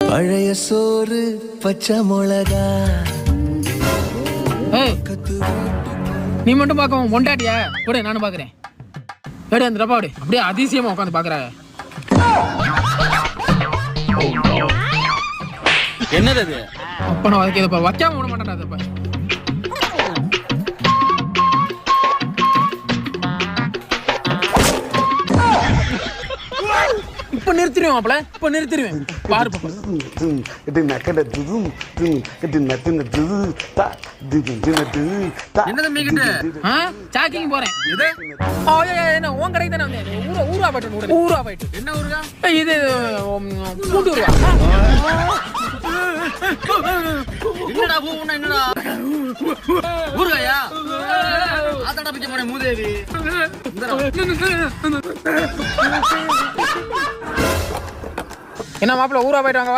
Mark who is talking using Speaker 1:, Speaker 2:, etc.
Speaker 1: பழைய சோறு பச்சை மிளகா.
Speaker 2: நீ மட்டும் பார்க்கவும் பொண்டாட்டியா விடு, நானும் பாக்குறேன். வேடு அந்த டப்பா விடு, அப்படியே அதிசயமா உட்காந்து பாக்குற.
Speaker 3: என்னது அது?
Speaker 2: அப்ப நான் வைக்க வைக்காம விட மாட்டேன். அதப்ப இப்ப நிறுத்திடுவேன் மாப்பிள, இப்ப நிறுத்திடுவேன். பாரு பாப்பா.
Speaker 3: என்னது மீக்கிட்டு?
Speaker 2: சாக்கிங் போறேன். என்ன உன் கடைக்கு தானே வந்தேன். ஊரா போயிட்டு ஊரா போயிட்டு.
Speaker 3: என்ன ஊருக்கா?
Speaker 2: இது கூட்டூருவா.
Speaker 3: என்னடா பூவுன்னா என்னடா ஊருகாயா? ஆத்தாடா பிச்சை போனேன் மூதேவி.
Speaker 2: என்ன மாப்பிள ஊரா போயிட்டு வாங்க.